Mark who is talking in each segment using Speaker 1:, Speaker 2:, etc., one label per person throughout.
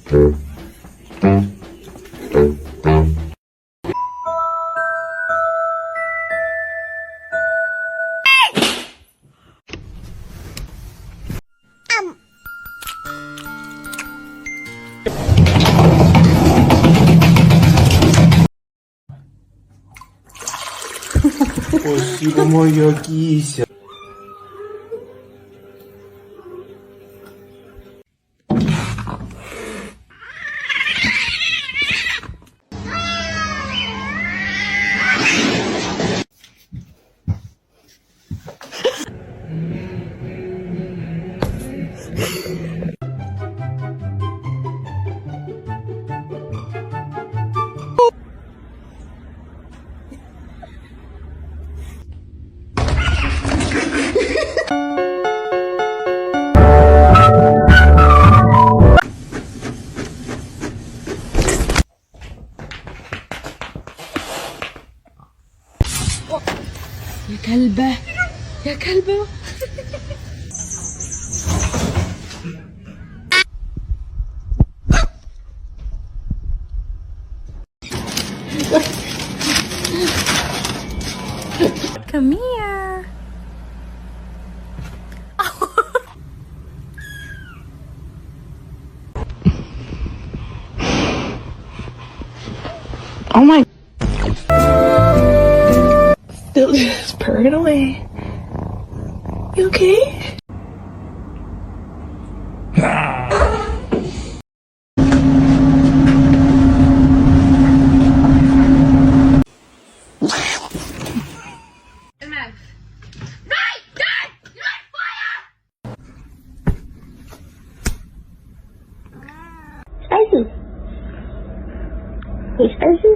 Speaker 1: Спасибо, моя кися.
Speaker 2: يا كلبة يا كلبة. Come here. Oh my. Still just purring away. You okay? Spicy. Hey, Spicy.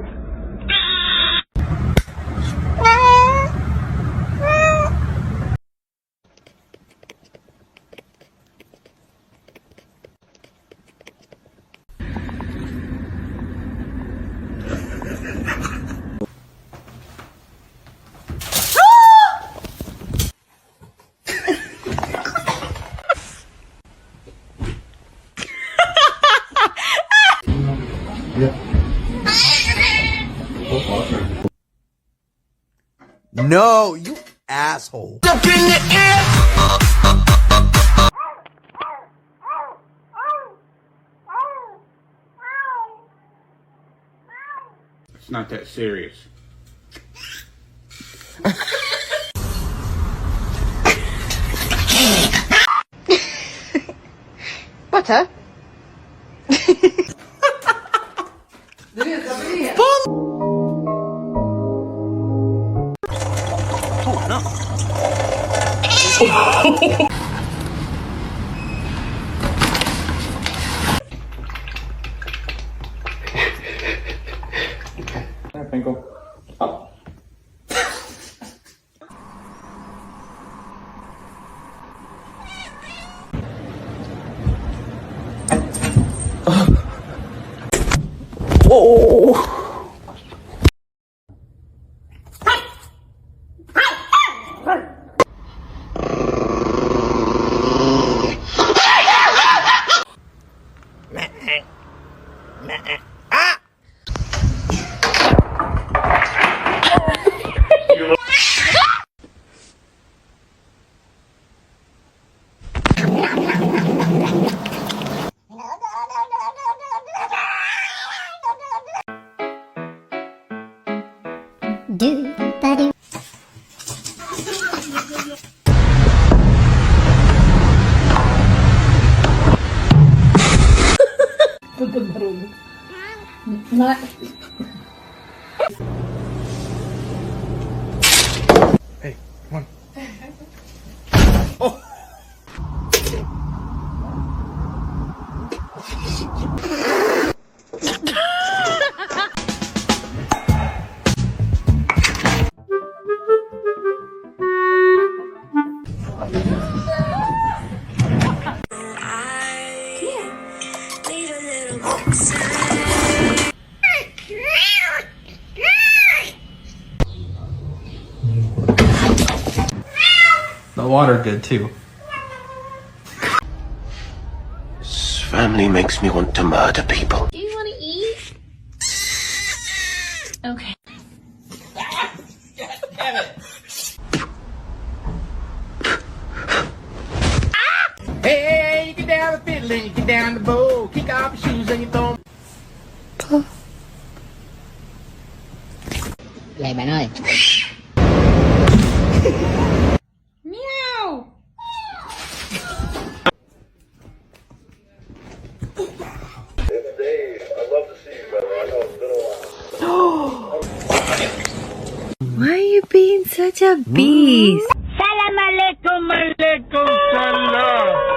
Speaker 3: No, you asshole.
Speaker 4: Up in the air.
Speaker 1: It's not that serious.
Speaker 2: Butter.
Speaker 1: Pinkle. Up.
Speaker 3: Oh.
Speaker 1: Hey, come on.
Speaker 3: The water good too.
Speaker 4: family makes me want to murder people.
Speaker 2: Do you want to eat? Okay.
Speaker 5: Hey, you get down the fiddle and you get down the bow. Kick off your shoes and you throw 'em.
Speaker 6: Vậy bạn ơi.
Speaker 2: Meow. Why are you being such a beast?
Speaker 5: Salam alaikum, alaikum salam.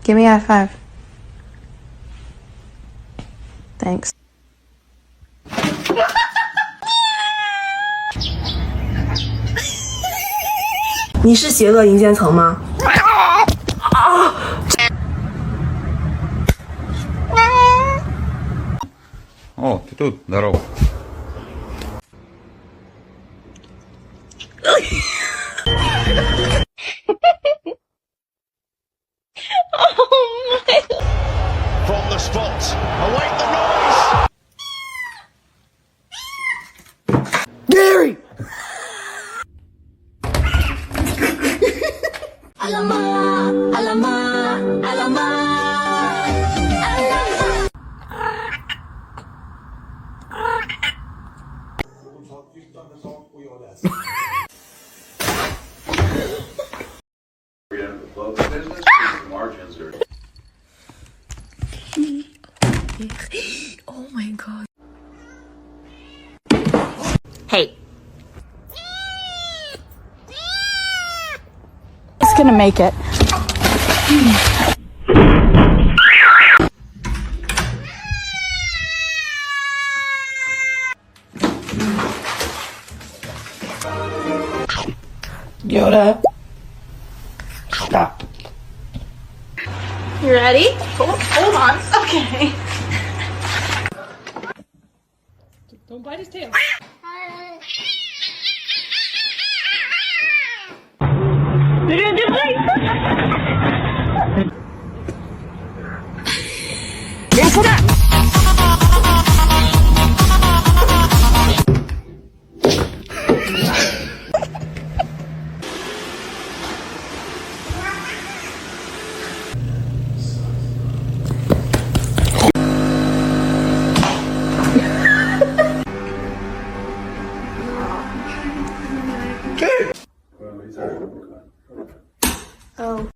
Speaker 2: Give me a high five. Thanks.
Speaker 7: 你是邪恶银渐层吗？О,
Speaker 1: ты тут, здорово.
Speaker 4: From the spot, await the noise!
Speaker 3: Gary!
Speaker 2: Oh my god.
Speaker 7: Hey.
Speaker 2: It's gonna make it.
Speaker 7: Yoda. Stop.
Speaker 2: You ready? Hold on. Okay.
Speaker 8: Don't bite his tail.
Speaker 2: Oh.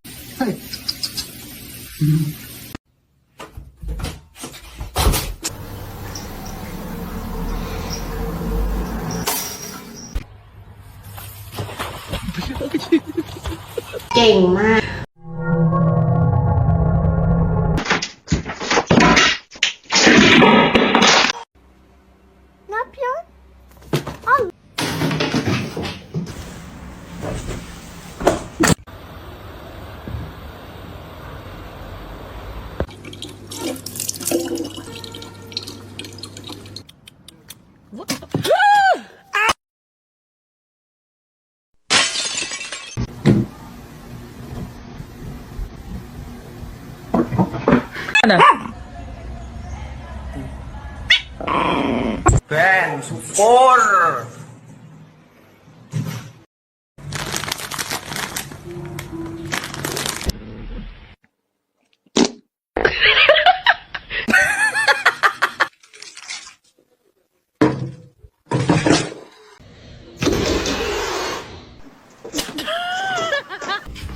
Speaker 3: Ben, support!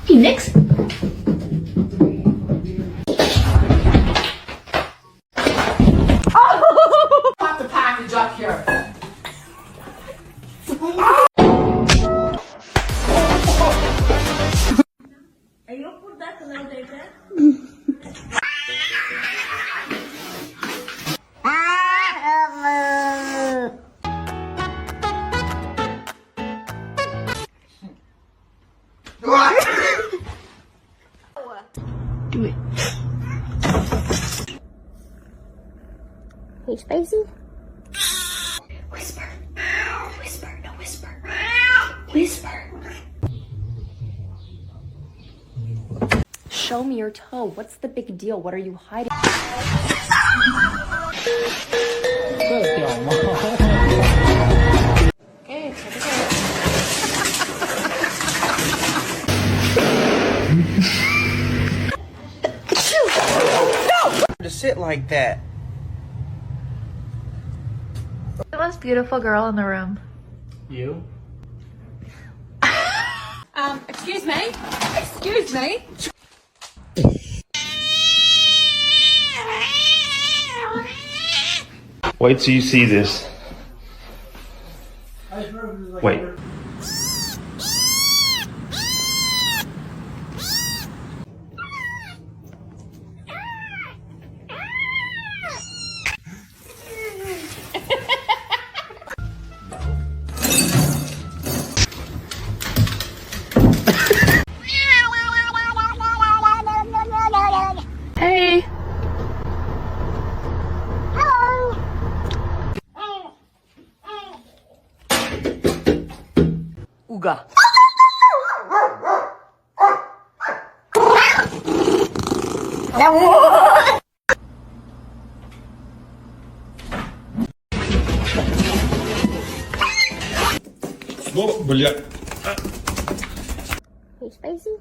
Speaker 2: Next.
Speaker 7: Pop the package up here.
Speaker 6: Hey, Spicy?
Speaker 2: Whisper. Whisper. No, whisper. Whisper.
Speaker 6: Show me your toe. What's the big deal? What are you hiding? Okay, check it out.
Speaker 3: To sit like that.
Speaker 2: The most beautiful girl in the room.
Speaker 3: You?
Speaker 8: Excuse me? Excuse me?
Speaker 4: Wait till you see this. Wait.
Speaker 2: Hey.
Speaker 7: Uga.
Speaker 1: О, бля.
Speaker 6: Hey, Spicy?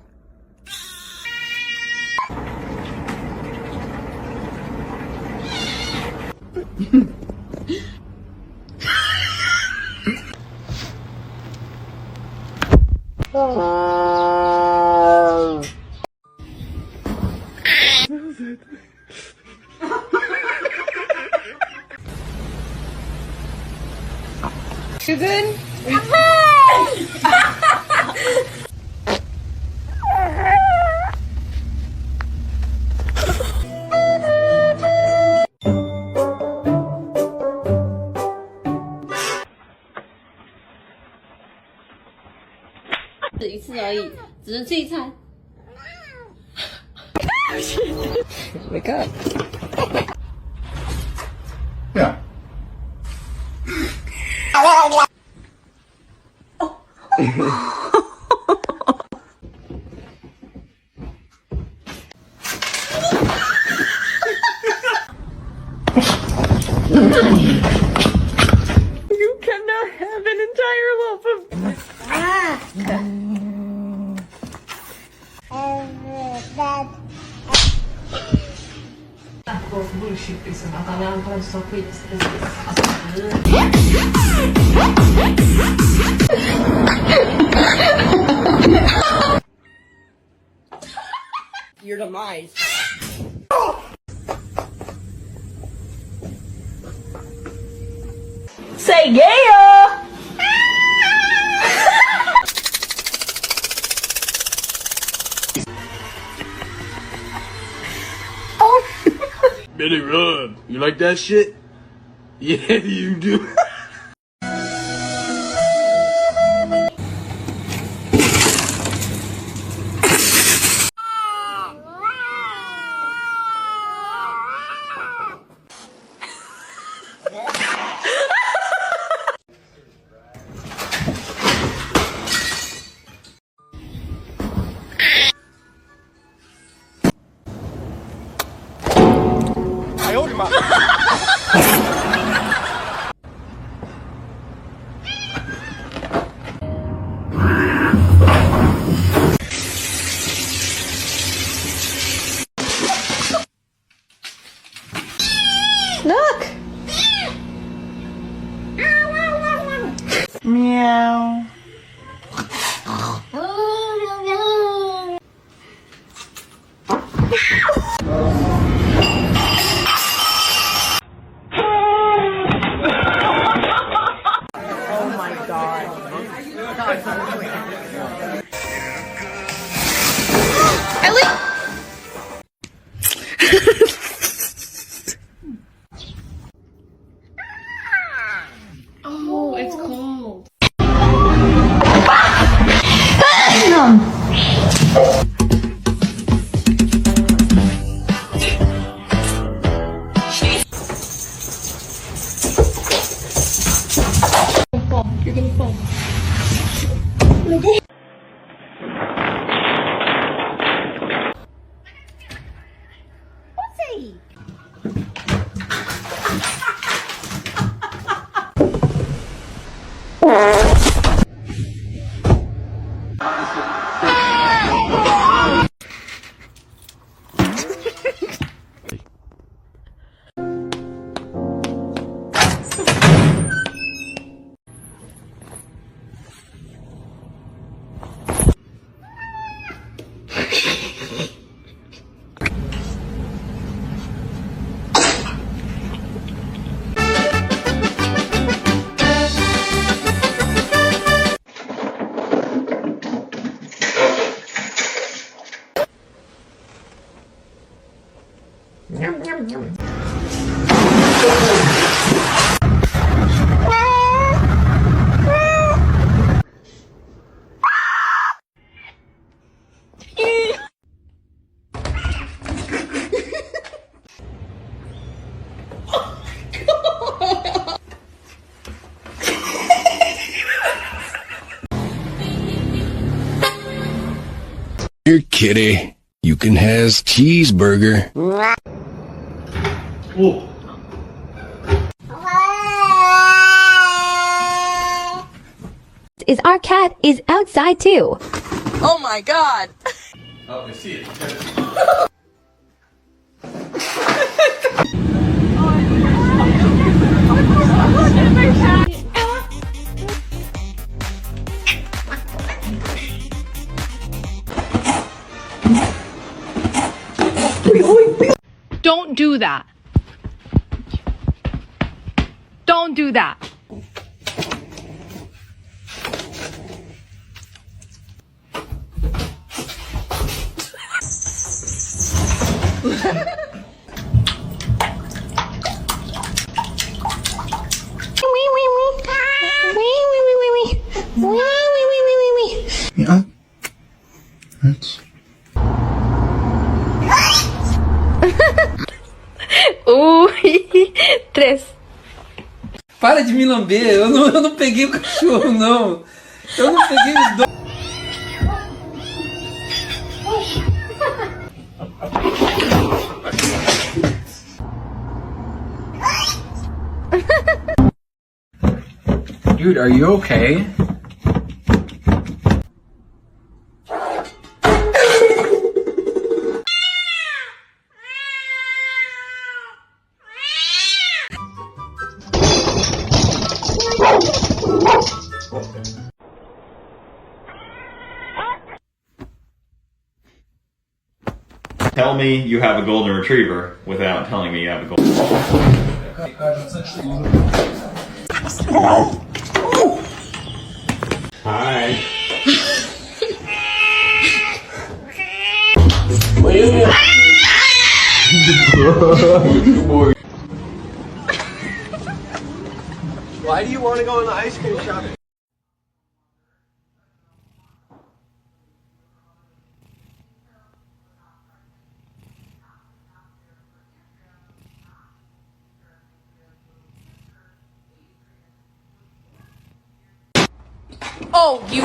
Speaker 5: Susan?
Speaker 7: Wake up.
Speaker 1: 야.
Speaker 2: You cannot have an entire loaf of
Speaker 7: Your demise. Say yeah!
Speaker 4: Billy Run, you like that shit? Yeah, you do.
Speaker 2: Look.
Speaker 7: Meow.
Speaker 8: Oh, it's cold.
Speaker 9: Here, kitty. You can has cheeseburger.
Speaker 6: Is our cat is outside too.
Speaker 2: Oh my god.
Speaker 1: Oh, I see it.
Speaker 8: Don't do that. Don't do that.
Speaker 9: Yeah. That's...
Speaker 6: Tres.
Speaker 3: Para de me lamber, eu não peguei o cachorro, não. Eu não peguei os dois. Dude, are you okay?
Speaker 10: Tell me you have a golden retriever without telling me you have a golden. Hi.
Speaker 3: Why do you want to go on the ice cream shopping?
Speaker 8: Oh, you.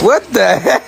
Speaker 3: What the heck?